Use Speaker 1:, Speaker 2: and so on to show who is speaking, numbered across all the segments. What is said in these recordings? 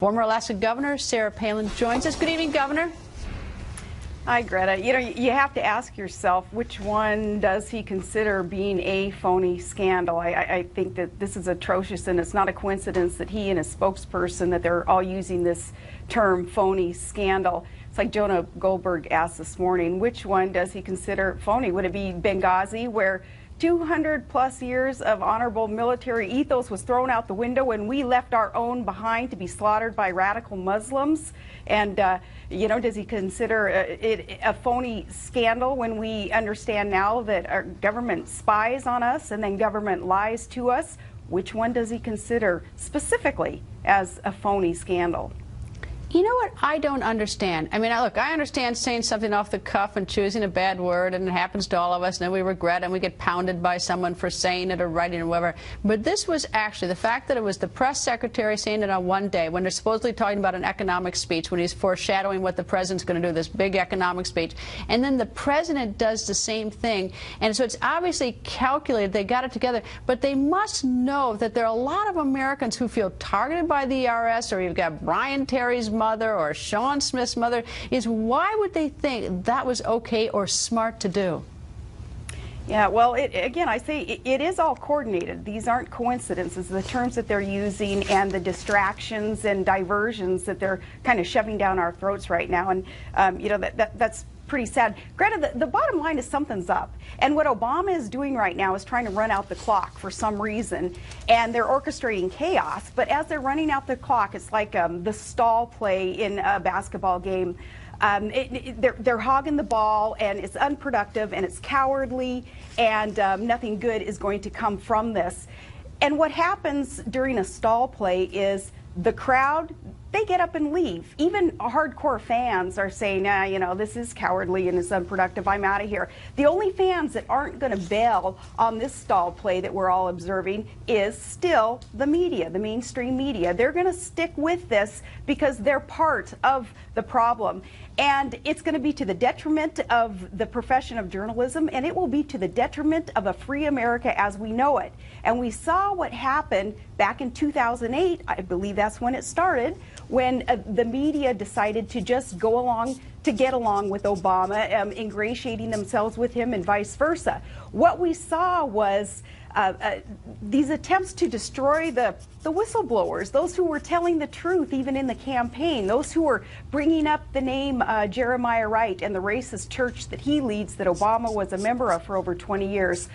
Speaker 1: Former Alaska Governor Sarah Palin joins us. Good evening, Governor.
Speaker 2: Hi, Greta. You know, you have to ask yourself, which one does he consider being a phony scandal? I think that this is atrocious, and it's not a coincidence that he and his spokesperson, that they're all using this term phony scandal. It's like Jonah Goldberg asked this morning, which one does he consider phony? Would it be Benghazi, where 200+ years of honorable military ethos was thrown out the window when we left our own behind to be slaughtered by radical Muslims? And, you know, does he consider it a phony scandal when we understand now that our government spies on us and then government lies to us? Which one does he consider specifically as a phony scandal?
Speaker 1: You know what I don't understand? I mean, look, I understand saying something off the cuff and choosing a bad word, and it happens to all of us, and then we regret and we get pounded by someone for saying it or writing it or whatever. But this was actually the fact that it was the press secretary saying it on one day when they're supposedly talking about an economic speech, when he's foreshadowing what the president's going to do, this big economic speech. And then the president does the same thing. And so it's obviously calculated. They got it together. But they must know that there are a lot of Americans who feel targeted by the IRS, or you've got Brian Terry's mother or Sean Smith's mother. Is why would they think that was okay or smart to do?
Speaker 2: Yeah, well, again, I say it is all coordinated. These aren't coincidences. The terms that they're using and the distractions and diversions that they're kind of shoving down our throats right now. And, you know, that's pretty sad. Greta, the bottom line is something's up. And what Obama is doing right now is trying to run out the clock for some reason. And they're orchestrating chaos. But as they're running out the clock, it's like the stall play in a basketball game. They're hogging the ball, and it's unproductive, and it's cowardly, and nothing good is going to come from this. And what happens during a stall play is the crowd, they get up and leave. Even hardcore fans are saying, nah, you know, this is cowardly and it's unproductive, I'm out of here. The only fans that aren't going to bail on this stall play that we're all observing is still the media, the mainstream media. They're going to stick with this because they're part of the problem. And it's going to be to the detriment of the profession of journalism, and it will be to the detriment of a free America as we know it. And we saw what happened back in 2008, I believe that's when it started, when the media decided to just go along to get along with Obama, ingratiating themselves with him and vice versa. What we saw was these attempts to destroy the whistleblowers, those who were telling the truth even in the campaign, those who were bringing up the name Jeremiah Wright and the racist church that he leads, that Obama was a member of for over 20 years.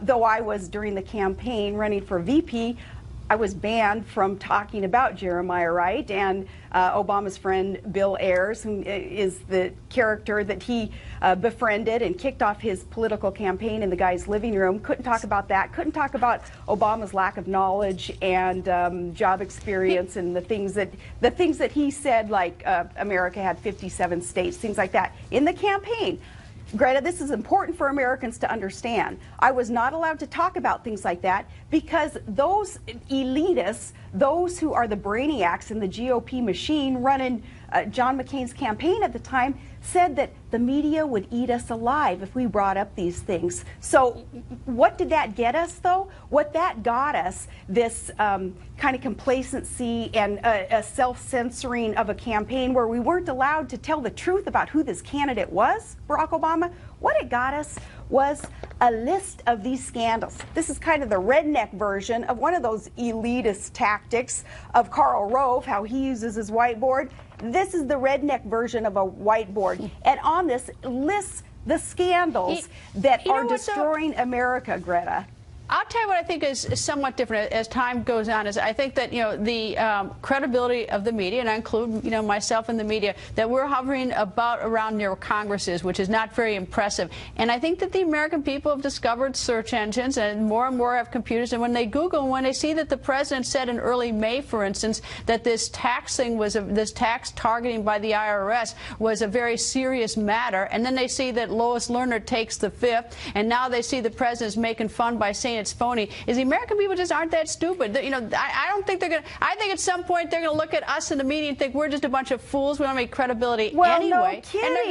Speaker 2: Though I was, during the campaign running for VP, I was banned from talking about Jeremiah Wright and Obama's friend Bill Ayers, who is the character that he befriended and kicked off his political campaign in the guy's living room. Couldn't talk about that. Couldn't talk about Obama's lack of knowledge and job experience and the things that he said, like America had 57 states, things like that in the campaign. Greta, this is important for Americans to understand. I was not allowed to talk about things like that because those elitists, those who are the brainiacs in the GOP machine running John McCain's campaign at the time, said that the media would eat us alive if we brought up these things. So what did that get us, though? What that got us, this kind of complacency and a self-censoring of a campaign where we weren't allowed to tell the truth about who this candidate was, Barack Obama. What it got us was a list of these scandals. This is kind of the redneck version of one of those elitist tactics of Karl Rove, how he uses his whiteboard. This is the redneck version of a whiteboard. And on this lists the scandals that are destroying America, Greta.
Speaker 1: I'll tell you what I think is somewhat different as time goes on. Is I think that, you know, the credibility of the media, and I include, you know, myself in the media, that we're hovering around near Congress is, which is not very impressive. And I think that the American people have discovered search engines, and more have computers. And when they Google, and when they see that the president said in early May, for instance, that this tax thing was this tax targeting by the IRS was a very serious matter, and then they see that Lois Lerner takes the fifth, and now they see the president's making fun by saying it's phony, is the American people just aren't that stupid. You know, I don't think they're going to, I think at some point they're going to look at us in the media and think we're just a bunch of fools. We don't have any credibility anyway.
Speaker 2: No kidding,
Speaker 1: and they're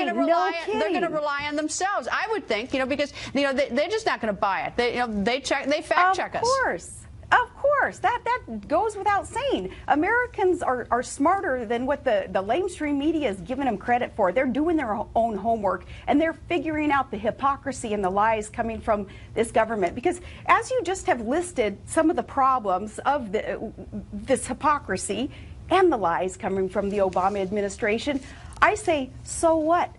Speaker 1: going to rely on themselves, I would think, you know, because, you know, they're just not going to buy it. They, you know, they fact check us.
Speaker 2: Of course. course, that goes without saying. Americans are smarter than what the lamestream media is giving them credit for. They're doing their own homework, and they're figuring out the hypocrisy and the lies coming from this government. Because as you just have listed some of the problems of this hypocrisy and the lies coming from the Obama administration, I say, so what?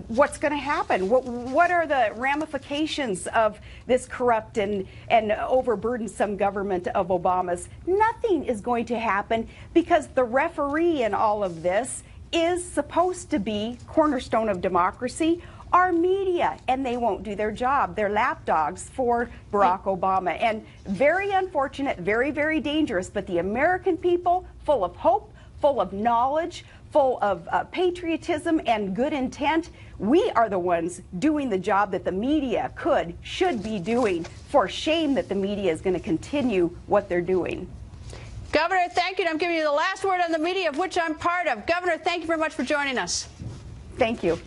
Speaker 2: What's going to happen? What are the ramifications of this corrupt and overburdensome government of Obama's? Nothing is going to happen, because the referee in all of this is supposed to be cornerstone of democracy, our media, and they won't do their job. They're lapdogs for Barack Obama. And very unfortunate, very, very dangerous, but the American people, full of hope, full of knowledge, full of patriotism and good intent, we are the ones doing the job that the media should be doing. For shame that the media is going to continue what they're doing.
Speaker 1: Governor, thank you. And I'm giving you the last word on the media, of which I'm part of. Governor, thank you very much for joining us.
Speaker 2: Thank you.